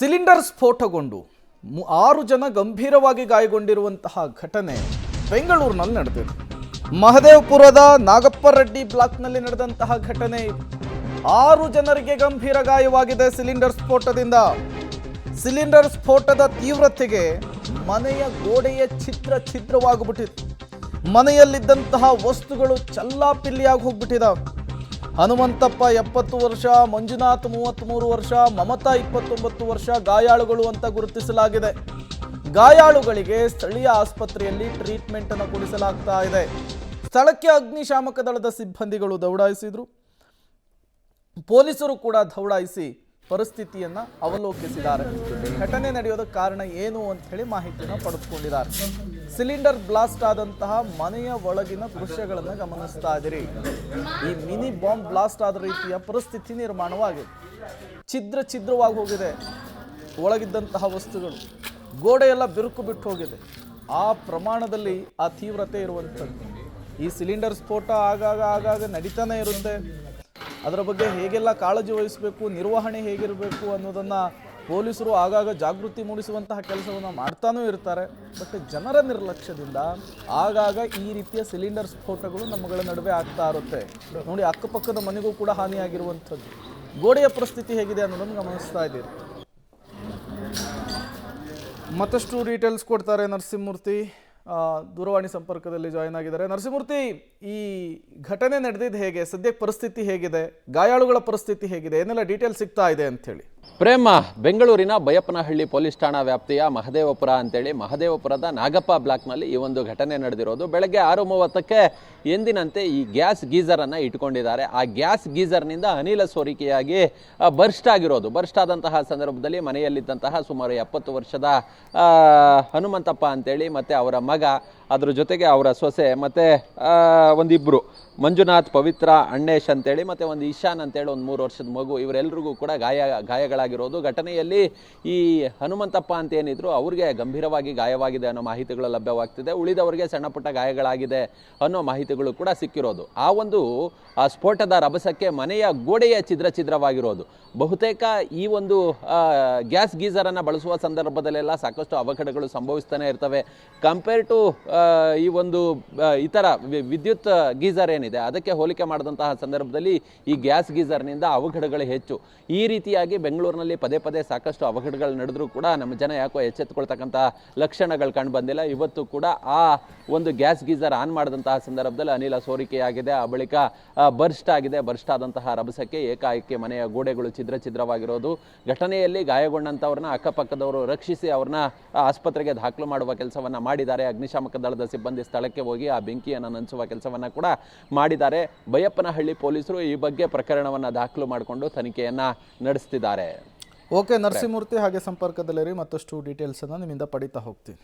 Cylinder ಸ್ಫೋಟಗೊಂಡು 6 ಜನ ಗಂಭೀರವಾಗಿ ಗಾಯಗೊಂಡಿರುವಂತಹ ಘಟನೆ ಬೆಂಗಳೂರಿನಲ್ಲಿ ನಡೆದಿದೆ. ಮಹದೇವಪುರದ ನಾಗಪ್ಪರೆಡ್ಡಿ ಬ್ಲಾಕ್ನಲ್ಲಿ ನಡೆದಂತಹ ಘಟನೆ ಇದು. 6 ಜನರಿಗೆ ಗಂಭೀರ ಗಾಯವಾಗಿದೆ ಸಿಲಿಂಡರ್ ಸ್ಫೋಟದಿಂದ. ಸಿಲಿಂಡರ್ ಸ್ಫೋಟದ ತೀವ್ರತೆಗೆ ಮನೆಯ ಗೋಡೆಯ ಛಿದ್ರವಾಗಿಬಿಟ್ಟಿದೆ. ಮನೆಯಲ್ಲಿದ್ದಂತಹ ವಸ್ತುಗಳು ಚಲ್ಲಾಪಿಲ್ಲಿಯಾಗಿ ಹೋಗ್ಬಿಟ್ಟಿದ್ದಾವೆ. ಹನುಮಂತಪ್ಪ 70 ವರ್ಷ, ಮಂಜುನಾಥ್ 33 ವರ್ಷ, ಮಮತಾ 29 ವರ್ಷ ಗಾಯಾಳುಗಳು ಅಂತ ಗುರುತಿಸಲಾಗಿದೆ. ಗಾಯಾಳುಗಳಿಗೆ ಸ್ಥಳೀಯ ಆಸ್ಪತ್ರೆಯಲ್ಲಿ ಟ್ರೀಟ್ಮೆಂಟ್ ಅನ್ನು ಕೊಡಿಸಲಾಗ್ತಾ ಇದೆ. ಸ್ಥಳಕ್ಕೆ ಅಗ್ನಿಶಾಮಕ ದಳದ ಸಿಬ್ಬಂದಿಗಳು ದೌಡಾಯಿಸಿದ್ರು. ಪೊಲೀಸರು ಕೂಡ ದೌಡಾಯಿಸಿ ಪರಿಸ್ಥಿತಿಯನ್ನ ಅವಲೋಕಿಸಿದ್ದಾರೆ. ಘಟನೆ ನಡೆಯೋದಕ್ಕೆ ಕಾರಣ ಏನು ಅಂತ ಹೇಳಿ ಮಾಹಿತಿಯನ್ನು ಪಡೆದುಕೊಂಡಿದ್ದಾರೆ. ಸಿಲಿಂಡರ್ ಬ್ಲಾಸ್ಟ್ ಆದಂತಹ ಮನೆಯ ಒಳಗಿನ ದೃಶ್ಯಗಳನ್ನು ಗಮನಿಸ್ತಾ ಇದ್ದೀರಿ. ಈ ಮಿನಿ ಬಾಂಬ್ ಬ್ಲಾಸ್ಟ್ ಆದ ರೀತಿಯ ಪರಿಸ್ಥಿತಿ ನಿರ್ಮಾಣವಾಗಿದೆ. ಛಿದ್ರವಾಗಿ ಹೋಗಿದೆ ಒಳಗಿದ್ದಂತಹ ವಸ್ತುಗಳು. ಗೋಡೆಯೆಲ್ಲ ಬಿರುಕು ಬಿಟ್ಟು ಹೋಗಿದೆ. ಆ ಪ್ರಮಾಣದಲ್ಲಿ ಆ ತೀವ್ರತೆ ಇರುವಂಥದ್ದು. ಈ ಸಿಲಿಂಡರ್ ಸ್ಫೋಟ ಆಗಾಗ ನಡೀತಾನೆ ಇರುತ್ತೆ. ಅದರ ಬಗ್ಗೆ ಹೇಗೆಲ್ಲ ಕಾಳಜಿ ವಹಿಸಬೇಕು, ನಿರ್ವಹಣೆ ಹೇಗಿರಬೇಕು ಅನ್ನೋದನ್ನು ಪೊಲೀಸರು ಆಗಾಗ ಜಾಗೃತಿ ಮೂಡಿಸುವಂತಹ ಕೆಲಸವನ್ನು ಮಾಡ್ತಾನೂ ಇರ್ತಾರೆ. ಬಟ್ ಜನರ ನಿರ್ಲಕ್ಷ್ಯದಿಂದ ಆಗಾಗ ಈ ರೀತಿಯ ಸಿಲಿಂಡರ್ ಸ್ಫೋಟಗಳು ನಮ್ಮಗಳ ನಡುವೆ ಆಗ್ತಾ ಇರುತ್ತೆ. ನೋಡಿ, ಅಕ್ಕಪಕ್ಕದ ಮನೆಗೂ ಕೂಡ ಹಾನಿಯಾಗಿರುವಂಥದ್ದು. ಗೋಡೆಯ ಪರಿಸ್ಥಿತಿ ಹೇಗಿದೆ ಅನ್ನೋದನ್ನು ಗಮನಿಸ್ತಾ ಇದ್ದೀರಿ. ಮತ್ತಷ್ಟು ಡೀಟೇಲ್ಸ್ ಕೊಡ್ತಾರೆ ನರಸಿಂಹಮೂರ್ತಿ. ದೂರವಾಣಿ ಸಂಪರ್ಕದಲ್ಲಿ ಜಾಯಿನ್ ಆಗಿದ್ದಾರೆ. ನರಸಿಂಹಮೂರ್ತಿ, ಈ ಘಟನೆ ನಡೆದಿದ್ದು ಹೇಗೆ, ಸದ್ಯಕ್ಕೆ ಪರಿಸ್ಥಿತಿ ಹೇಗಿದೆ, ಗಾಯಾಳುಗಳ ಪರಿಸ್ಥಿತಿ ಹೇಗಿದೆ, ಏನೆಲ್ಲ ಡೀಟೇಲ್ಸ್ ಸಿಗ್ತಾ ಇದೆ ಅಂತ ಹೇಳಿ? ಪ್ರೇಮ, ಬೆಂಗಳೂರಿನ ಬೈಯಪ್ಪನಹಳ್ಳಿ ಪೊಲೀಸ್ ಠಾಣಾ ವ್ಯಾಪ್ತಿಯ ಮಹದೇವಪುರ ಅಂತೇಳಿ ಮಹದೇವಪುರದ ನಾಗಪ್ಪ ಬ್ಲಾಕ್ನಲ್ಲಿ ಈ ಒಂದು ಘಟನೆ ನಡೆದಿರೋದು. ಬೆಳಗ್ಗೆ 6:30ಕ್ಕೆ ಎಂದಿನಂತೆ ಈ ಗ್ಯಾಸ್ ಗೀಸರನ್ನು ಇಟ್ಕೊಂಡಿದ್ದಾರೆ. ಆ ಗ್ಯಾಸ್ ಗೀಸರ್ನಿಂದ ಅನಿಲ ಸೋರಿಕೆಯಾಗಿ ಬರ್ಸ್ಟ್ ಆದಂತಹ ಸಂದರ್ಭದಲ್ಲಿ ಮನೆಯಲ್ಲಿದ್ದಂತಹ ಸುಮಾರು 70 ವರ್ಷದ ಹನುಮಂತಪ್ಪ ಅಂತೇಳಿ ಮತ್ತು ಅವರ ಮಗ, ಅದ್ರ ಜೊತೆಗೆ ಅವರ ಸೊಸೆ ಮತ್ತು ಒಂದಿಬ್ಬರು ಮಂಜುನಾಥ್, ಪವಿತ್ರ, ಅಣ್ಣೇಶ್ ಅಂತೇಳಿ ಮತ್ತು ಒಂದು ಇಶಾನ್ ಅಂತೇಳಿ ಒಂದು 3 ವರ್ಷದ ಮಗು, ಇವರೆಲ್ಲರಿಗೂ ಕೂಡ ಗಾಯಗಳಾಗಿರೋದು. ಘಟನೆಯಲ್ಲಿ ಈ ಹನುಮಂತಪ್ಪ ಅಂತ ಏನಿದ್ರು ಅವ್ರಿಗೆ ಗಂಭೀರವಾಗಿ ಗಾಯವಾಗಿದೆ ಅನ್ನೋ ಮಾಹಿತಿಗಳು ಲಭ್ಯವಾಗ್ತಿದೆ. ಉಳಿದವರಿಗೆ ಸಣ್ಣ ಪುಟ್ಟ ಗಾಯಗಳಾಗಿದೆ ಅನ್ನೋ ಮಾಹಿತಿಗಳು ಕೂಡ ಸಿಕ್ಕಿರೋದು. ಆ ಒಂದು ಸ್ಫೋಟದ ರಭಸಕ್ಕೆ ಮನೆಯ ಗೋಡೆಯ ಛಿದ್ರವಾಗಿರೋದು. ಬಹುತೇಕ ಈ ಒಂದು ಗ್ಯಾಸ್ ಗೀಸರನ್ನು ಬಳಸುವ ಸಂದರ್ಭದಲ್ಲೆಲ್ಲ ಸಾಕಷ್ಟು ಅವಘಡಗಳು ಸಂಭವಿಸ್ತಾನೆ ಇರ್ತವೆ. ಕಂಪೇರ್ ಟು ಈ ಒಂದು ಇತರ ವಿದ್ಯುತ್ ಗೀಸರ್ ಏನಿದೆ ಅದಕ್ಕೆ ಹೋಲಿಕೆ ಮಾಡಿದಂತಹ ಸಂದರ್ಭದಲ್ಲಿ ಈ ಗ್ಯಾಸ್ ಗೀಸರ್ನಿಂದ ಅವಘಡಗಳು ಹೆಚ್ಚು. ಈ ರೀತಿಯಾಗಿ ಬೆಂಗಳೂರಿನಲ್ಲಿ ಪದೇ ಸಾಕಷ್ಟು ಅವಘಡಗಳು ನಡೆದರೂ ಕೂಡ ನಮ್ಮ ಜನ ಯಾಕೋ ಎಚ್ಚೆತ್ತುಕೊಳ್ತಕ್ಕಂಥ ಲಕ್ಷಣಗಳು ಕಂಡು ಬಂದಿಲ್ಲ. ಇವತ್ತು ಕೂಡ ಆ ಒಂದು ಗ್ಯಾಸ್ ಗೀಸರ್ ಆನ್ ಮಾಡಿದಂತಹ ಸಂದರ್ಭದಲ್ಲಿ ಅನಿಲ ಸೋರಿಕೆಯಾಗಿದೆ. ಆ ಬಳಿಕ ಬರ್ಸ್ಟ್ ಆದಂತಹ ರಭಸಕ್ಕೆ ಏಕಾಏಕಿ ಮನೆಯ ಗೋಡೆಗಳು ಛಿದ್ರವಾಗಿರೋದು. ಘಟನೆಯಲ್ಲಿ ಗಾಯಗೊಂಡಂಥವ್ರನ್ನ ಅಕ್ಕಪಕ್ಕದವರು ರಕ್ಷಿಸಿ ಅವ್ರನ್ನ ಆಸ್ಪತ್ರೆಗೆ ದಾಖಲು ಮಾಡುವ ಕೆಲಸವನ್ನು ಮಾಡಿದ್ದಾರೆ. ಅಗ್ನಿಶಾಮಕ ದಳದ ಸಿಬ್ಬಂದಿ ಸ್ಥಳಕ್ಕೆ ಹೋಗಿ ಆ ಬೆಂಕಿಯನ್ನು ನಂದಿಸುವ ಕೆಲಸವನ್ನು ಕೂಡ ಮಾಡಿದ್ದಾರೆ. ಬೈಯಪ್ಪನಹಳ್ಳಿ ಪೊಲೀಸರು ಈ ಬಗ್ಗೆ ಪ್ರಕರಣವನ್ನು ದಾಖಲು ಮಾಡಿಕೊಂಡು ತನಿಖೆಯನ್ನು ನಡೆಸ್ತಿದ್ದಾರೆ. ಓಕೆ ನರಸಿಂಹಮೂರ್ತಿ, ಹಾಗೆ ಸಂಪರ್ಕದಲ್ಲಿರಿ. ಮತ್ತಷ್ಟು ಡೀಟೇಲ್ಸನ್ನು ನಿಮ್ಮಿಂದ ಪಡಿತಾ ಹೋಗ್ತೀನಿ.